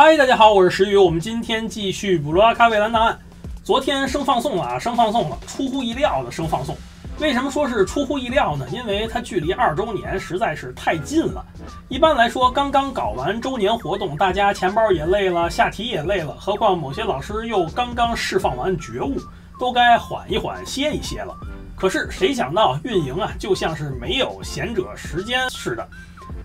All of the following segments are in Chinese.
嗨，大家好，我是石宇，我们今天继续布罗卡蔚蓝档案。昨天升放送了，出乎意料的升放送。为什么说是出乎意料呢？因为它距离2周年实在是太近了。一般来说，刚刚搞完周年活动，大家钱包也累了，下题也累了，何况某些老师又刚刚释放完觉悟，都该缓一缓，歇一歇了。可是谁想到运营啊，就像是没有闲者时间似的，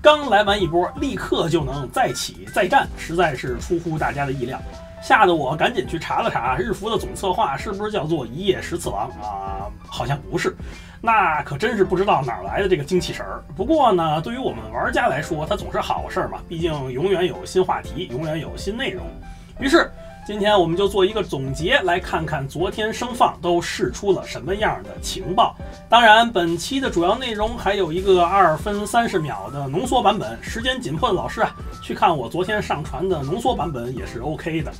刚来完一波，立刻就能再起再战，实在是出乎大家的意料，吓得我赶紧去查了查，日服的总策划是不是叫做一夜十次郎啊？好像不是，那可真是不知道哪来的这个精气神儿。不过呢，对于我们玩家来说，它总是好事嘛，毕竟永远有新话题，永远有新内容。于是今天我们就做一个总结，来看看昨天声放都释出了什么样的情报。当然，本期的主要内容还有一个2分30秒的浓缩版本，时间紧迫的老师啊，去看我昨天上传的浓缩版本也是 OK 的。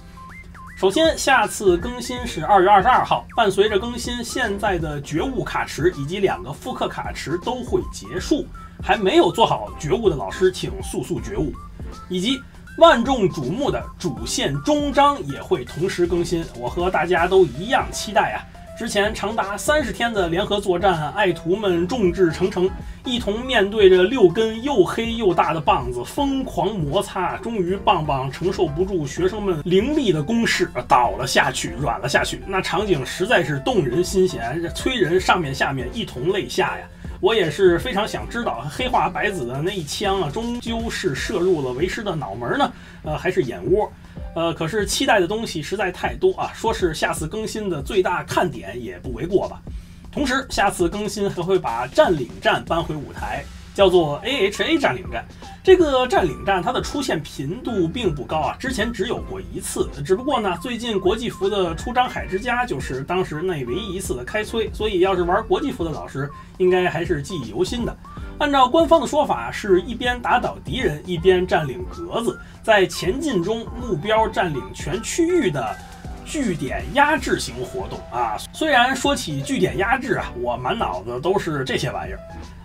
首先，下次更新是2月22号，伴随着更新，现在的觉悟卡池以及2个复刻卡池都会结束，还没有做好觉悟的老师，请速速觉悟，以及万众瞩目的主线终章也会同时更新，我和大家都一样期待啊！之前长达30天的联合作战，爱徒们众志成城，一同面对着6根又黑又大的棒子疯狂摩擦，终于棒棒承受不住学生们凌厉的攻势，倒了下去，软了下去。那场景实在是动人心弦，催人上面下面一同泪下呀！我也是非常想知道，黑化白子的那一枪啊，终究是射入了为师的脑门呢，还是眼窝？可是期待的东西实在太多啊，说是下次更新的最大看点也不为过吧。同时，下次更新还会把占领战搬回舞台，叫做 AHA 占领战。这个占领战它的出现频度并不高啊，之前只有过1次，只不过呢，最近国际服的出张海之家就是当时那唯一一次的开催，所以要是玩国际服的老师，应该还是记忆犹新的。按照官方的说法，是一边打倒敌人，一边占领格子，在前进中目标占领全区域的据点压制型活动啊。虽然说起据点压制啊，我满脑子都是这些玩意儿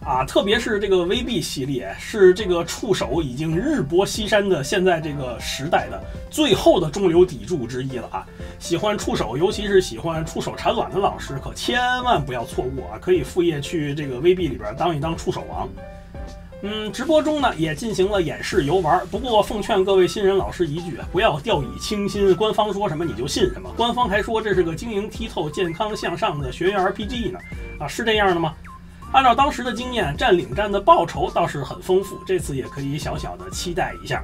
啊，特别是这个 VB 系列，是这个触手已经日薄西山的现在这个时代的最后的中流砥柱之一了啊！喜欢触手，尤其是喜欢触手产卵的老师，可千万不要错过啊！可以副业去这个 VB 里边当一当触手王。直播中呢也进行了演示游玩，不过奉劝各位新人老师一句，不要掉以轻心，官方说什么你就信什么。官方还说这是个经营剔透、健康向上的学员 RPG 呢，啊，是这样的吗？按照当时的经验，占领战的报酬倒是很丰富，这次也可以小小的期待一下。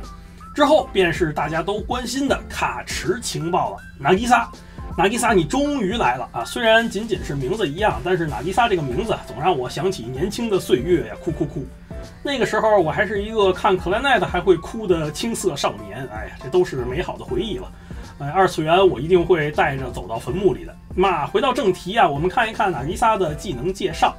之后便是大家都关心的卡池情报了。纳吉萨，你终于来了啊！虽然仅仅是名字一样，但是纳吉萨这个名字总让我想起年轻的岁月呀，哭。那个时候我还是一个看克莱奈特还会哭的青涩少年，哎呀，这都是美好的回忆了。二次元我一定会带着走到坟墓里的。那回到正题啊，我们看一看纳吉萨的技能介绍。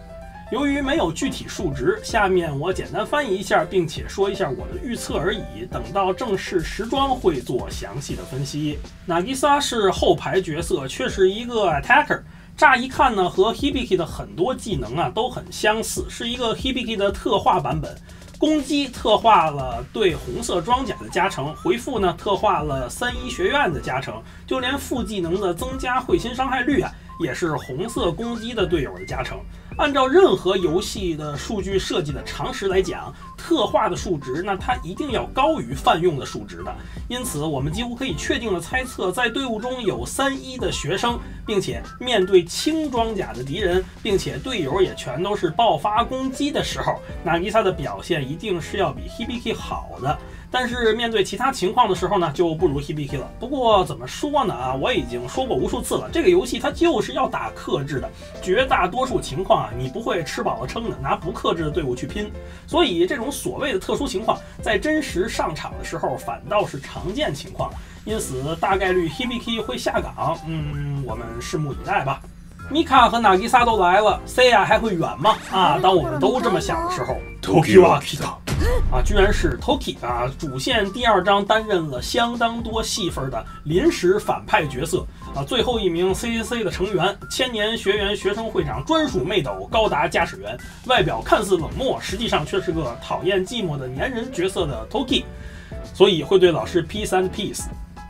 由于没有具体数值，下面我简单翻译一下，并且说一下我的预测而已。等到正式时装会做详细的分析。Nagisa 是后排角色，却是一个 attacker。乍一看呢，和 Hibiki 的很多技能啊都很相似，是一个 Hibiki 的特化版本。攻击特化了对红色装甲的加成，回复呢特化了31学院的加成，就连副技能的增加会心伤害率啊，也是红色攻击的队友的加成。按照任何游戏的数据设计的常识来讲，特化的数值那它一定要高于泛用的数值的。因此，我们几乎可以确定的猜测，在队伍中有31的学生，并且面对轻装甲的敌人，并且队友也全都是爆发攻击的时候，纳吉萨的表现一定是要比 Hibiki 好的。但是面对其他情况的时候呢，就不如 Hibiki 了。不过怎么说呢啊，我已经说过无数次了，这个游戏它就是要打克制的，绝大多数情况啊，你不会吃饱了撑的拿不克制的队伍去拼。所以这种所谓的特殊情况，在真实上场的时候反倒是常见情况。因此大概率 Hibiki 会下岗，我们拭目以待吧。米卡和纳吉萨都来了 ，Seiya 还会远吗？啊，当我们都这么想的时候 ，Tokiwa Kita。啊，居然是 Toki 啊！主线第2章担任了相当多戏份的临时反派角色啊，最后一名 CCC 的成员，千年学员学生会长专属妹斗高达驾驶员，外表看似冷漠，实际上却是个讨厌寂寞的粘人角色的 Toki。所以会对老师 peace and peace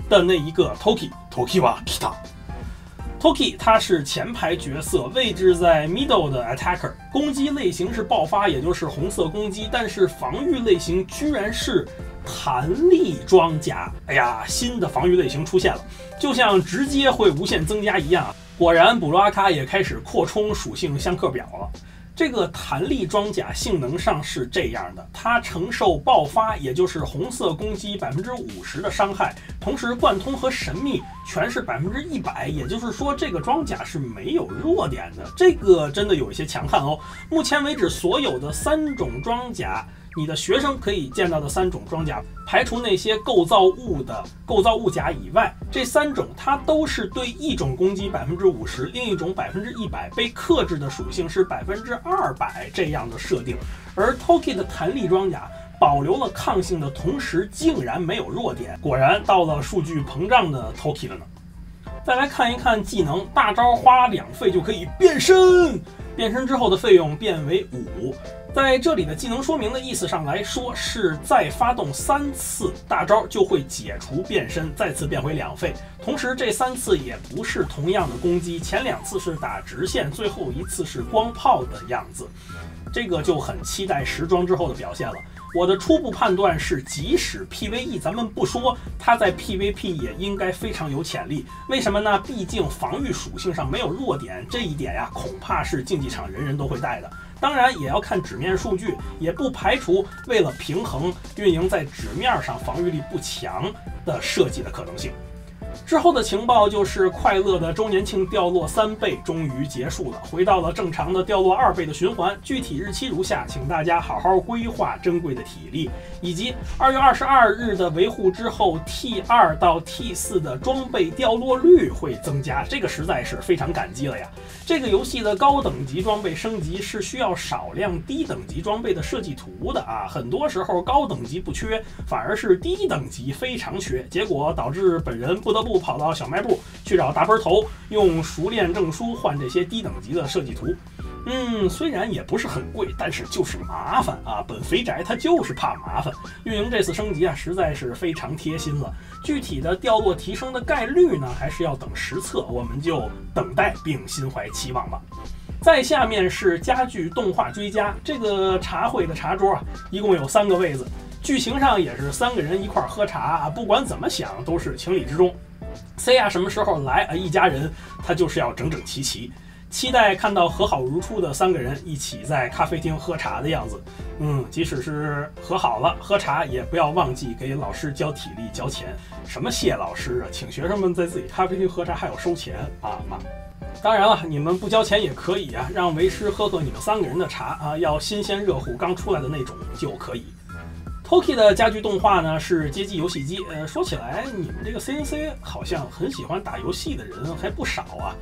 的那一个 Toki wa kita。Toki 他是前排角色，位置在 middle 的 attacker， 攻击类型是爆发，也就是红色攻击，但是防御类型居然是弹力装甲。哎呀，新的防御类型出现了，就像直接会无限增加一样。果然布鲁阿卡也开始扩充属性相克表了。这个弹力装甲性能上是这样的，它承受爆发，也就是红色攻击50%的伤害，同时贯通和神秘全是100%，也就是说这个装甲是没有弱点的，这个真的有一些强悍哦。目前为止所有的3种装甲，你的学生可以见到的3种装甲，排除那些构造物甲以外，这3种它都是对一种攻击50%，另一种100%，被克制的属性是200%这样的设定。而 Toki 的弹力装甲保留了抗性的同时，竟然没有弱点，果然到了数据膨胀的 Toki 了呢。再来看一看技能，大招花2费就可以变身，变身之后的费用变为5。在这里的技能说明的意思上来说，是再发动3次大招就会解除变身，再次变回2费。同时这3次也不是同样的攻击，前2次是打直线，最后1次是光炮的样子。这个就很期待时装之后的表现了。我的初步判断是，即使 PVE 咱们不说，它在 PVP 也应该非常有潜力。为什么呢？毕竟防御属性上没有弱点，这一点呀，恐怕是竞技场人人都会带的。当然也要看纸面数据，也不排除为了平衡运营在纸面上防御力不强的设计的可能性。之后的情报就是快乐的周年庆掉落3倍终于结束了，回到了正常的掉落2倍的循环。具体日期如下，请大家好好规划珍贵的体力，以及2月22日的维护之后 T2 到 T4 的装备掉落率会增加，这个实在是非常感激了呀。这个游戏的高等级装备升级是需要少量低等级装备的设计图的啊，很多时候高等级不缺，反而是低等级非常缺，结果导致本人不得不跑到小卖部去找大奔头，用熟练证书换这些低等级的设计图。虽然也不是很贵，但是就是麻烦啊！本肥宅他就是怕麻烦。运营这次升级啊，实在是非常贴心了。具体的掉落提升的概率呢，还是要等实测，我们就等待并心怀期望吧。再下面是家具动画追加，这个茶会的茶桌啊，一共有3个位子，剧情上也是3个人一块喝茶啊，不管怎么想都是情理之中。C 啊什么时候来啊？一家人他就是要整整齐齐。期待看到和好如初的3个人一起在咖啡厅喝茶的样子。即使是和好了喝茶，也不要忘记给老师交体力交钱。什么谢老师啊，请学生们在自己咖啡厅喝茶还要收钱啊妈！当然了，你们不交钱也可以啊，让为师喝你们3个人的茶啊，要新鲜热乎刚出来的那种就可以。Toki 的家具动画呢是街机游戏机，说起来你们这个 CNC 好像很喜欢打游戏的人还不少啊。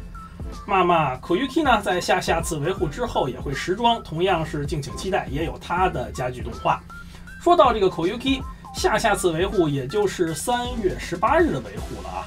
妈妈 Koyuki 呢，在下次维护之后也会时装，同样是敬请期待，也有他的家具动画。说到这个 Koyuki， 下次维护也就是3月18日的维护了啊。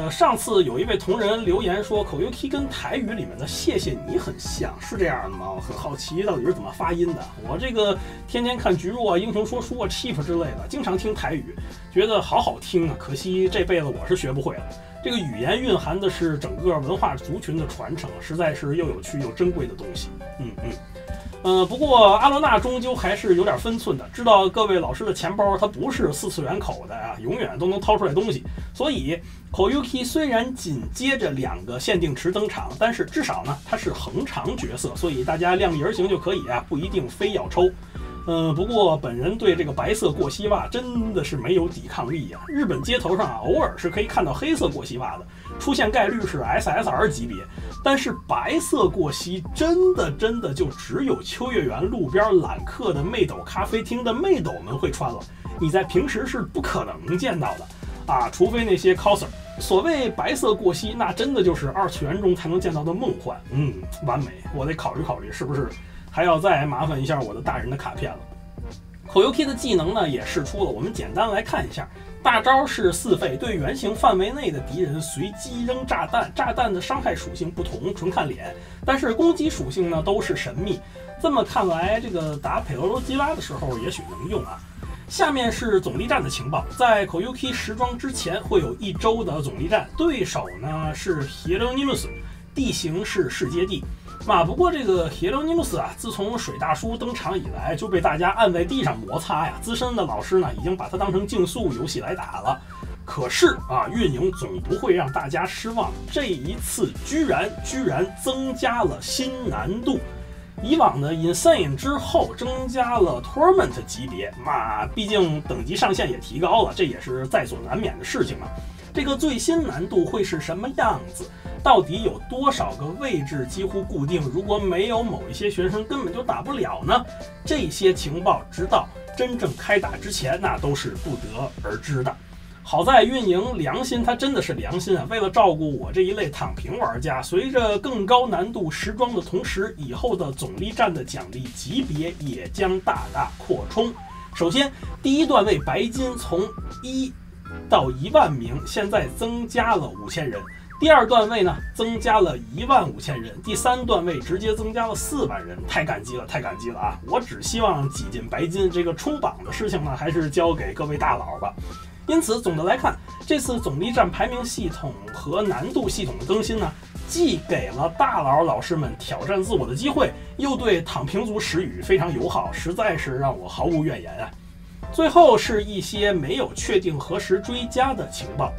上次有一位同仁留言说 Koyuki 跟台语里面的谢谢你很像，是这样的吗？我很好奇到底是怎么发音的。我这个天天看菊入啊、英雄说书啊、Chief 之类的，经常听台语，觉得好好听啊，可惜这辈子我是学不会了。这个语言蕴含的是整个文化族群的传承，实在是又有趣又珍贵的东西。不过阿罗娜终究还是有点分寸的，知道各位老师的钱包它不是4次元口的啊，永远都能掏出来东西。所以 Koyuki 虽然紧接着2个限定池登场，但是至少呢它是横长角色，所以大家量力而行就可以啊，不一定非要抽。不过本人对这个白色过膝袜真的是没有抵抗力啊！日本街头上啊，偶尔是可以看到黑色过膝袜的，出现概率是 SSR 级别，但是白色过膝真的就只有秋叶原路边揽客的妹斗咖啡厅的妹斗们会穿了，你在平时是不可能见到的啊，除非那些 coser。所谓白色过膝，那真的就是2次元中才能见到的梦幻。完美，我得考虑考虑是不是还要再麻烦一下我的大人的卡片了。Koyuki 的技能呢也释出了，我们简单来看一下。大招是4费，对圆形范围内的敌人随机扔炸弹，炸弹的伤害属性不同，纯看脸，但是攻击属性呢都是神秘。这么看来，这个打佩罗罗基拉的时候也许能用啊。下面是总力战的情报，在 Koyuki 时装之前会有1周的总力战，对手呢是 Hieronymus， 地形是世界地。不过这个 Hieronymus 啊，自从水大叔登场以来就被大家按在地上摩擦呀，资深的老师呢已经把它当成竞速游戏来打了。可是运营总不会让大家失望，这一次居然增加了新难度。以往的 Insane 之后增加了 Torment 级别，毕竟等级上限也提高了，这也是在所难免的事情嘛。这个最新难度会是什么样子？到底有多少个位置几乎固定？如果没有某一些学生根本就打不了呢？这些情报直到真正开打之前，那都是不得而知的。好在运营良心，它真的是良心啊！为了照顾我这一类躺平玩家，随着更高难度时装的同时，以后的总力战的奖励级别也将大大扩充。首先，第一段位白金从1到1万名，现在增加了5000人。第二段位呢，增加了15000人，第三段位直接增加了4万人，太感激了啊！我只希望挤进白金，这个冲榜的事情呢，还是交给各位大佬吧。因此，总的来看，这次总力战排名系统和难度系统的更新呢，既给了大佬老师们挑战自我的机会，又对躺平族时雨非常友好，实在是让我毫无怨言啊。最后是一些没有确定何时追加的情报。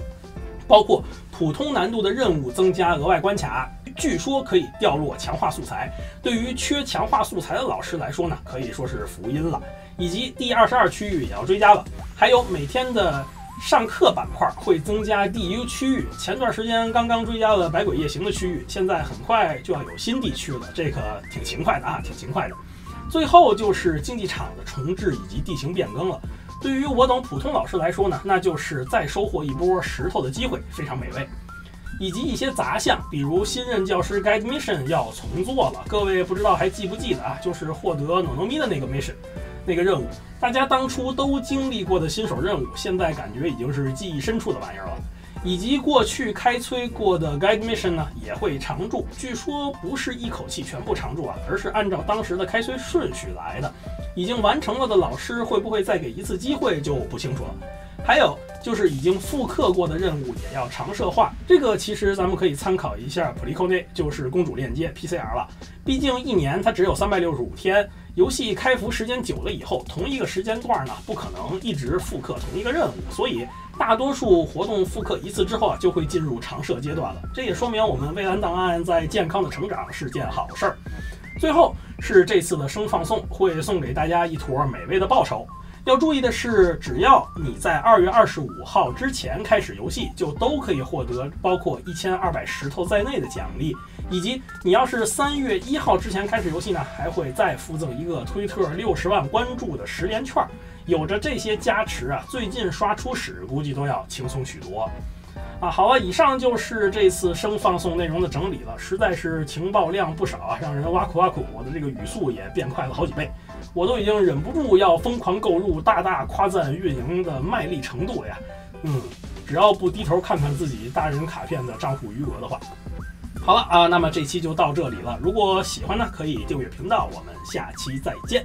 包括普通难度的任务增加额外关卡，据说可以掉落强化素材，对于缺强化素材的老师来说呢，可以说是福音了。以及第22区域也要追加了，还有每天的上课板块会增加 DU 区域，前段时间刚刚追加了百鬼夜行的区域，现在很快就要有新地区了，这个挺勤快的。最后就是竞技场的重置以及地形变更了。对于我等普通老师来说呢，那就是再收获一波石头的机会，非常美味。以及一些杂项，比如新任教师 Guide Mission 要重做了，各位不知道还记不记得啊？就是获得 Nonomi 的那个 mission， 那个任务，大家当初都经历过的新手任务，现在感觉已经是记忆深处的玩意儿了。以及过去开催过的 Guide Mission 呢，也会常驻，据说不是一口气全部常驻啊，而是按照当时的开催顺序来的。已经完成了的老师会不会再给一次机会就不清楚了。还有就是已经复刻过的任务也要常设化，这个其实咱们可以参考一下 Polycone， 就是公主链接 PCR 了。毕竟1年它只有365天，游戏开服时间久了以后，同一个时间段呢，不可能一直复刻同一个任务，所以大多数活动复刻一次之后啊，就会进入常设阶段了。这也说明我们蔚蓝档案在健康的成长是件好事儿。最后是这次的生放送，会送给大家一坨美味的报酬。要注意的是，只要你在2月25号之前开始游戏，就都可以获得包括1200石头在内的奖励，以及你要是3月1号之前开始游戏呢，还会再附赠一个推特60万关注的10连券。有着这些加持啊，最近刷初始估计都要轻松许多。好了，以上就是这次生放送内容的整理了，实在是情报量不少啊，让人挖苦，我的这个语速也变快了好几倍，我都已经忍不住要疯狂购入，大大夸赞运营的卖力程度了呀。只要不低头看看自己大人卡片的账户余额的话。好了那么这期就到这里了，如果喜欢呢，可以订阅频道，我们下期再见。